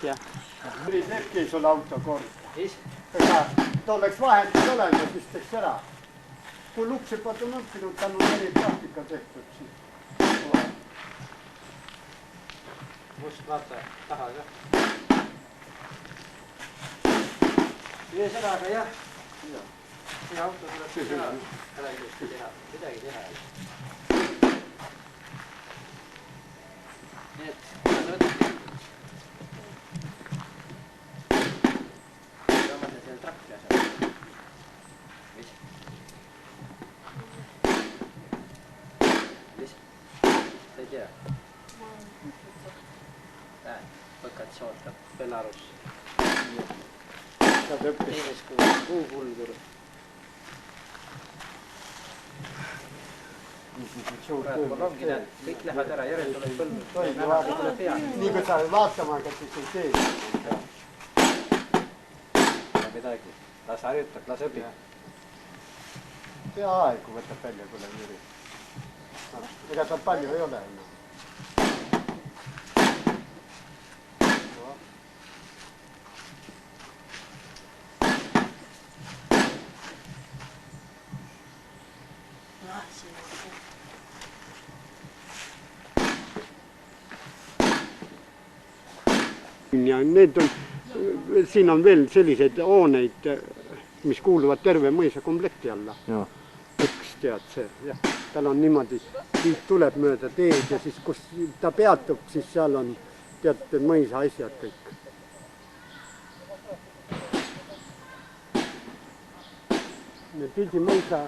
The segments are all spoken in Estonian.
Ja. Teebki sul auto korda. Ega ta oleks vahendid olemas, siis teeks ära. Kui luksepad on õppinud, tal on eri praktika tehtud siin. Must vaata taha ka. Ühesõnaga jah. See auto tuleb siis ära. Midagi teha. Nii et trakki asjad. Mis? Sa ei tea? Võkad sootab Belarus. Teises kuupulgur. Praegu ongi näed, kõik lähevad ära, järel tuleb põlv. Nii kui sa vaatama, kas siis ei tee. Midagi. Las harjutab, las õpib. Peaaegu võtab välja, kui läheb Jüri. Ega tal palju ei ole. Ja need on, siin on veel selliseid hooneid, mis kuuluvad terve mõisa komplekti alla. Üks tead see, jah. Tal on niimoodi, siit tuleb mööda teed ja siis, kus ta peatub, siis seal on tead mõisa asjad kõik. Pildi mõisa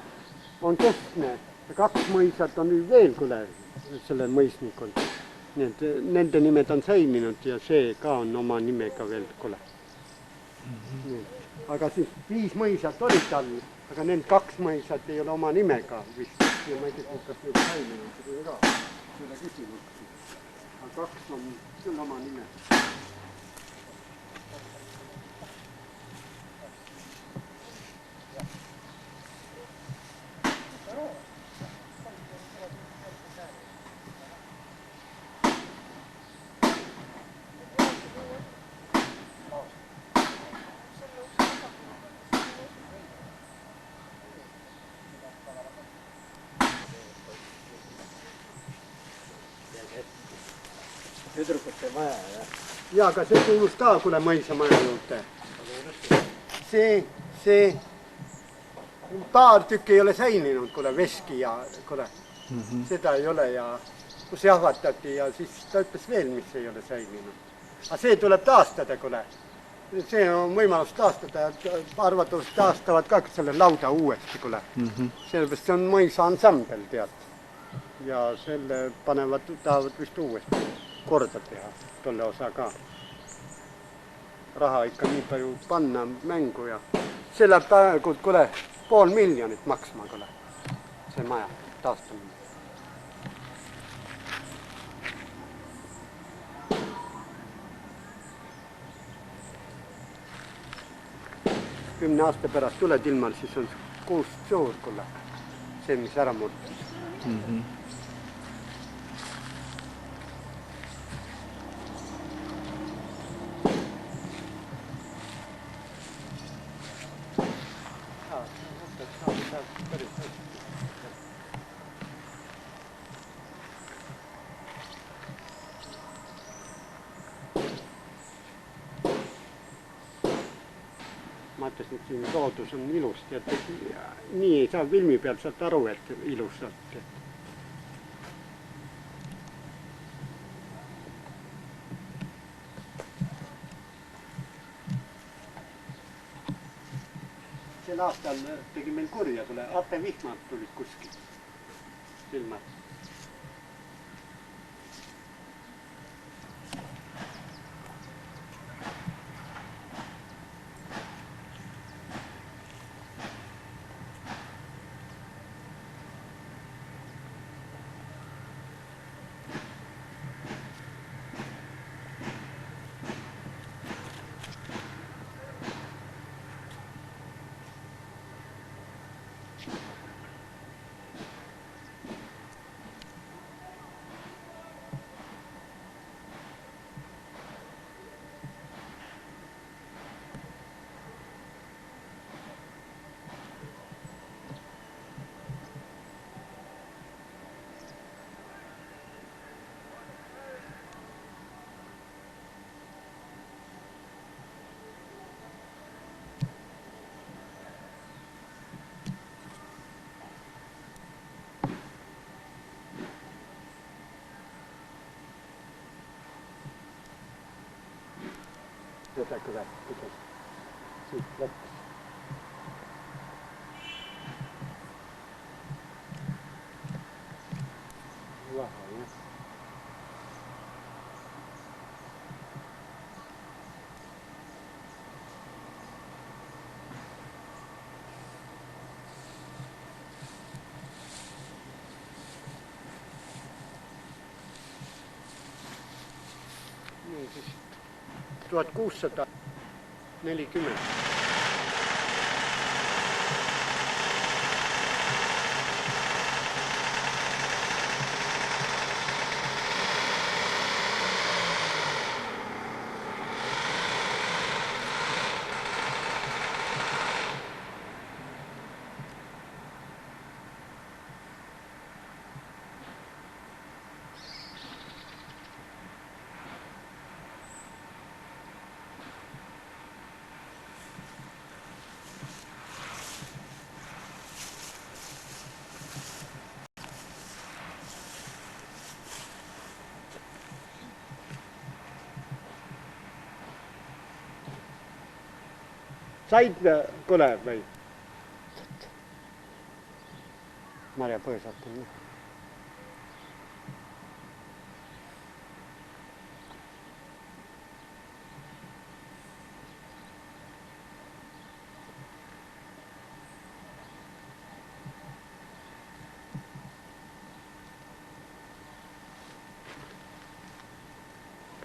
on keskne, 2 mõisad on veel kule selle mõisnikul. Nende nimed on säilinud ja see ka on oma nimega veel kule. Aga siis 5 mõisat olid tal, aga need 2 mõisat ei ole oma nimega vist. Ja ma ei tea, kas need säilinud või ka. Selle küsinud. Aga 2 on küll oma nimega. Tüdrukute maja, jah. Ja, aga see kuulus ka kule mõisamaja juurde. See paar tükki ei ole säilinud, kule veski ja kule. Seda ei ole ja kus jahvatati ja siis ta ütles veel, mis ei ole säilinud. Aga see tuleb taastada, kule. See on võimalus taastada ja arvatavasti taastavad ka selle lauda uuesti, kule. Sellepärast see on mõisa ansambel, tead. Ja selle tahavad vist uuesti korda teha, tolle osa ka. Raha ikka nii palju panna mängu ja see läheb praegu, kule, 500 000 maksma, kule, see maja taastamine. Kümne aasta pärast tuled ilmal, siis on kuust suur, kule, see, mis ära murtis. Ma ütlesin, et siin loodus on ilus, tead, nii ei saa filmi peal sealt aru, et ilus saab. Sel aastal tegi meil kurja, kule apevihmad tulid kuskil silmad. seda kurat, kuidas siit lõppes. Vahe, jah. Nii siis 1640. Said kole või? Marja põõsat on.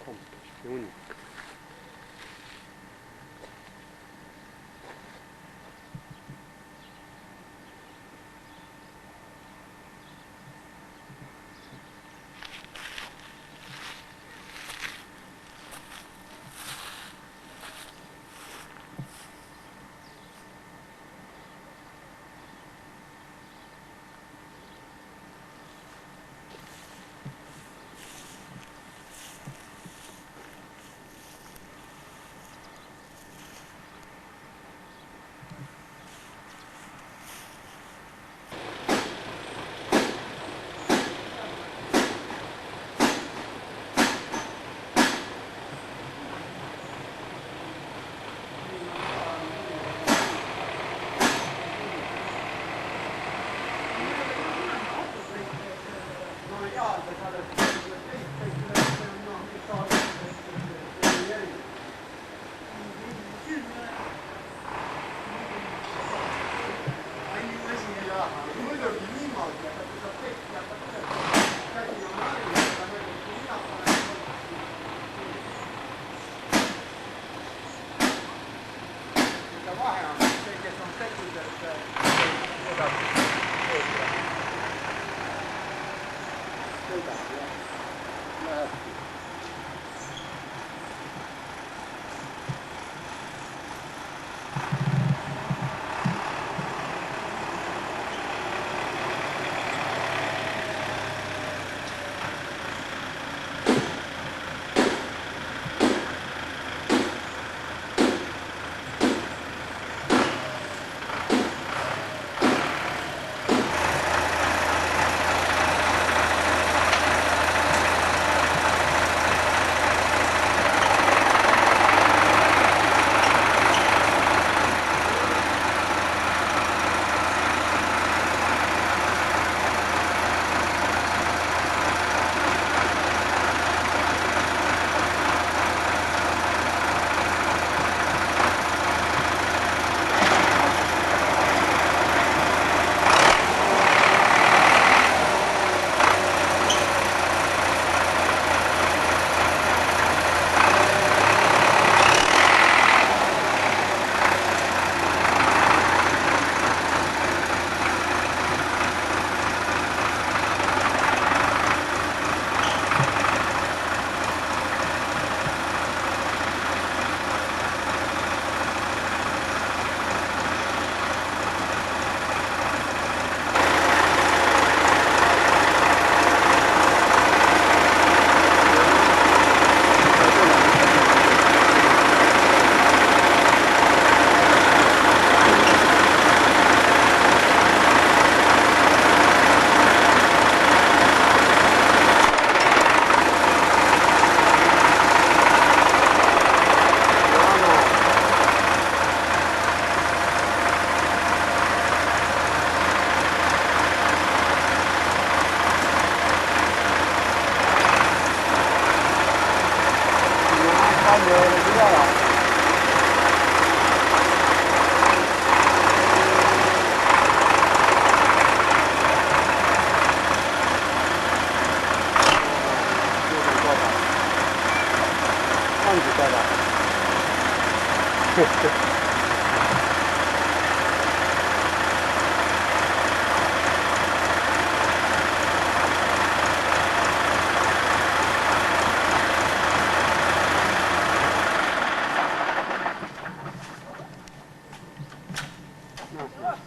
Kompleksi unik.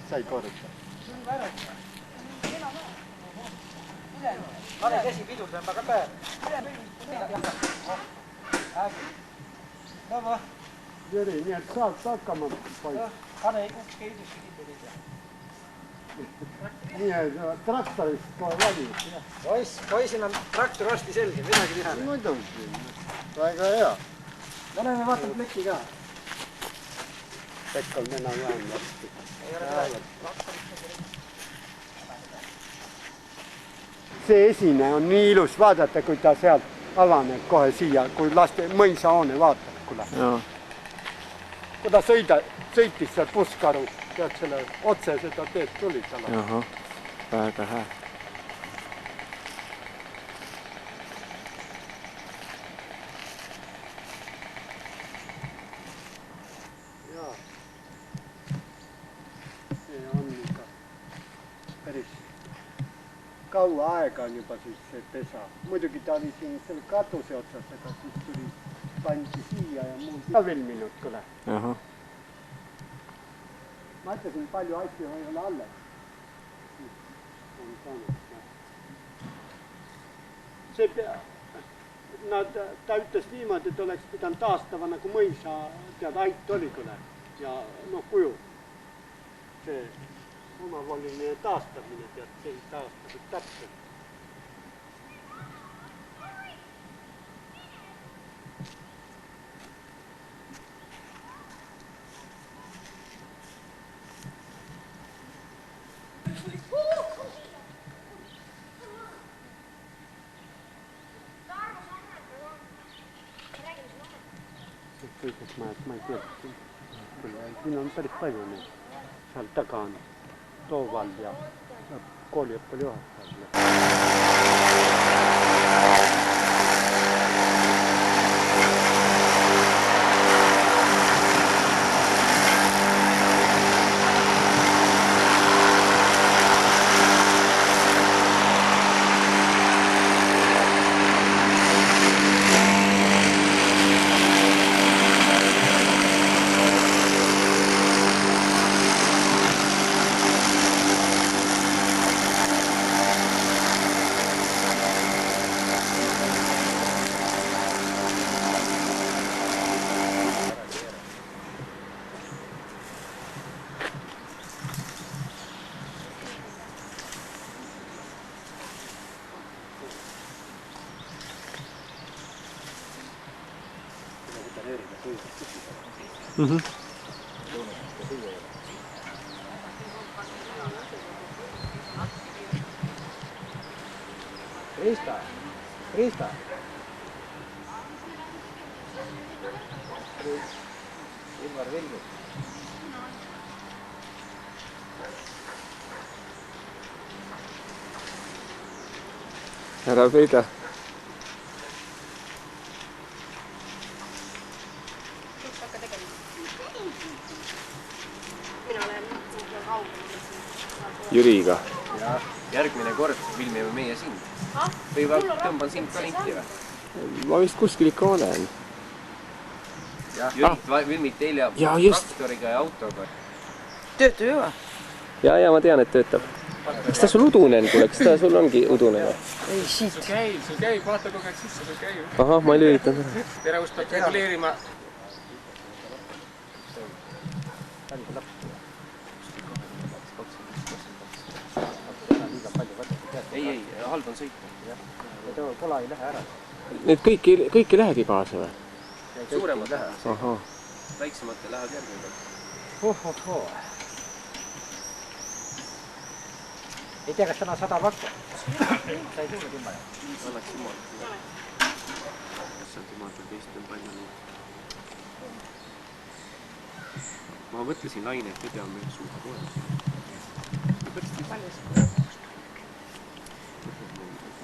sai korda. Pane käsi pidurdama ka päev. Jüri, nii et saad hakkama poiss. Pane üks keidus kinni. Nii et traktorist kohe valmis. Poisil on traktor varsti selge, midagi teha. Muidugi, väga hea. Paneme vaatame plekki ka. Plekk on enam-vähem varsti. See esine on nii ilus, vaadata, kui ta sealt avaneb kohe siia, kui laste mõisahoone vaatab, kuule. Kui ta sõitis seal busskaru, tead selle otse seda teed tuli tal. Ahah, väga hea. Jaa, see on ikka päris kaua aega on juba siis see pesa. Muidugi ta oli siin selle katuse otsas, aga siis tuli, pandi siia ja muud ka vilminud, kuule. Ma ütlesin, palju asju ei ole alles. Ta ütles niimoodi, et oleks pidanud taastava nagu mõisa, tead, ait oli küle ja kuju. See omavoline taastamine, tead, see ei taastatud täpselt. Kõigest ma ei tea, siin on päris palju neid. Seal taga on Toovald ja kooliõppel juhataja. Krista. Ilmar Vilmi. Ära sõida. Jüriga. Ja järgmine kord filmime meie sind. Või tõmban sind ka linki või? Ma vist kuskil ikka olen. Jürit filmid teil ja traktoriga ja autoga. Töötu juba? Ja ma tean, et töötab. Kas ta sul udunen, kuule? Kas ta sul ongi udunen? Ei, siit. Sul käib, vaata kogu aeg sisse, sul käib. Ahah, ma ei lülitan seda. Teravust peab reguleerima. Ei, halb on sõita. Kola ei lähe ära. Need kõik ei lähegi kaasa või? Suuremad lähevad. Ahah. Väiksemad lähevad järgmine. Ei tea, kas täna 100 pakku? Sai sulle kümme. Annaks jumal. Seal tematel teist on palju nii. Ma mõtlesin Laine, et teame meil suuga kohe.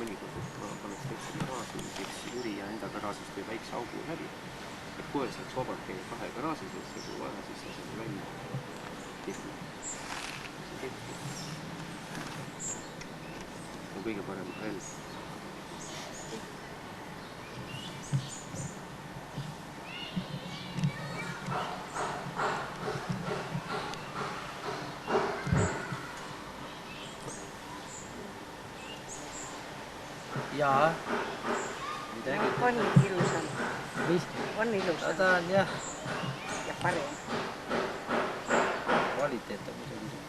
Mõnikord, et ma paneks teksile raasi, teeks Jüri ja enda garaažist või väikse augu läbi. et koer saaks vabalt käia 2 garaaži sees ja kui vaja, siis laseme välja. Tihti. See on kõige parem relv. Jaa. Midagi. On ilusam. Mis? On ilusam. Ta on jah. Ja parem. Kvaliteet on muidugi.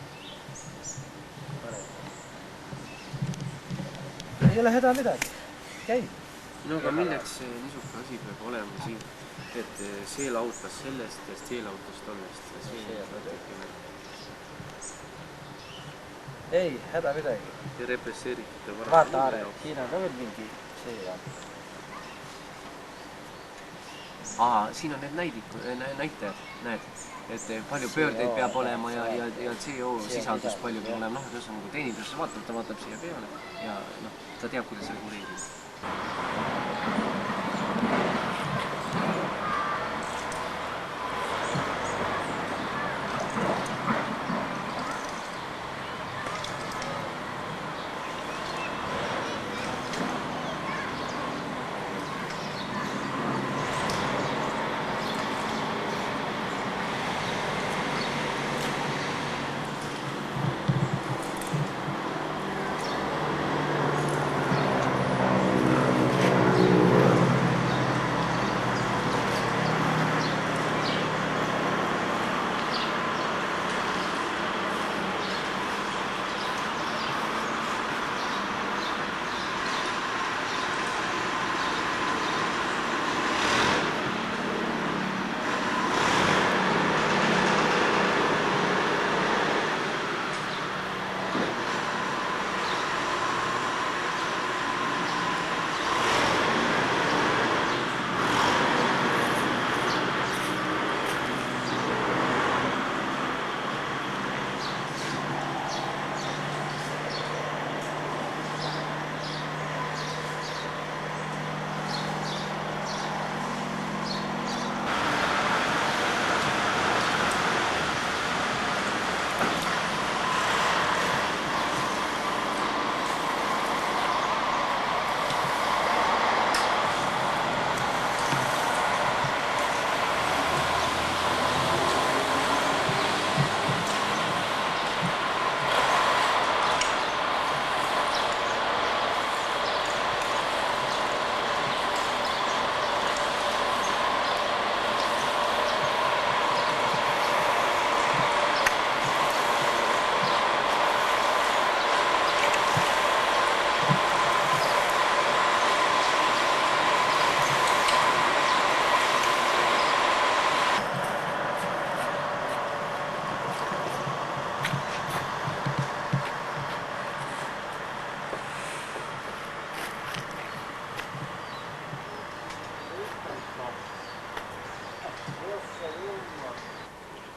Parem. Ei ole häda midagi. Käib. No aga milleks niisugune asi peab olema siin, et see lautas sellest ja see lautas tollest ja see natukene. Ei, häda midagi. Ja represseeritud ja vara. Vaata Aare, siin on ka veel mingi see ja. Siin on need näitajad, näed, et palju pöördeid peab olema ja CO sisaldus palju peab olema, noh, et kui teenindusse vaatab, ta vaatab siia peale ja noh, ta teab, kuidas reguleerida.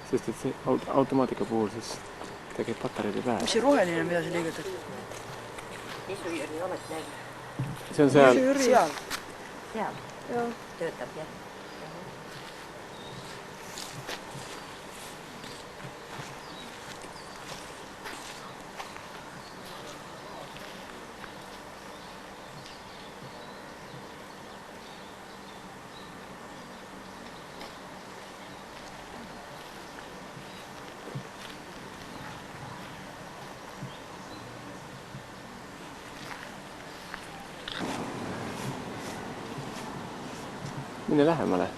Sest et see automaatika puhul siis ta käib patareide päev. Mis see roheline, mida sa liigutad? Isujärvi oled näinud? See on seal. Seal. Seal? Joo. Töötab, jah. Mine lähemale.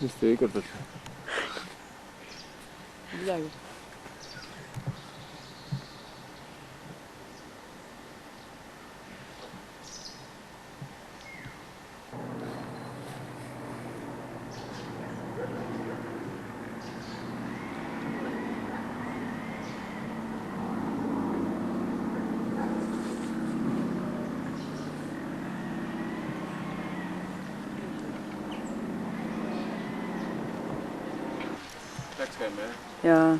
mis te vigurdate? Midagi. Läks käima, jah? Jaa.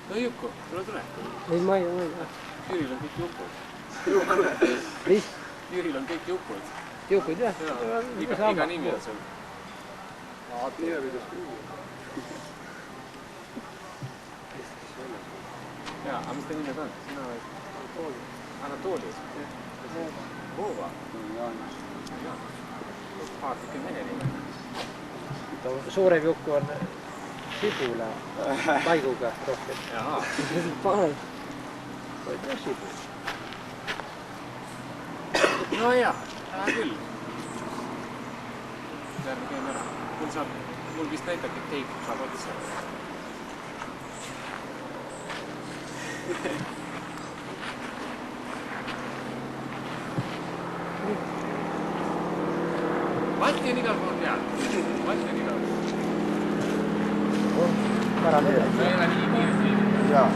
No Jukko, tule. Ei, ma ei. Jüril on kõik jupud. Mis? Jüril on kõik jupud. Jukud, jah? Iga nimi on sul. Jaa, aga mis ta nimed on? Sina oled Anatolius. Voova. Paartikin mehe nime. Suurem Jukku on Sibula paiguga rohkem. Jaha. Pahe. Võid jah Sibula. No jaa, küll. Lähme käime ära. Mul vist näitabki, et teik saab otsa. Vatti on igal pool peal. Vatti on igal pool. Karamell. No ei ole nii kiiresti. Jaa.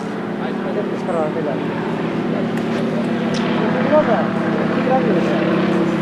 Kes karamell on? Väga. Nii ravilis.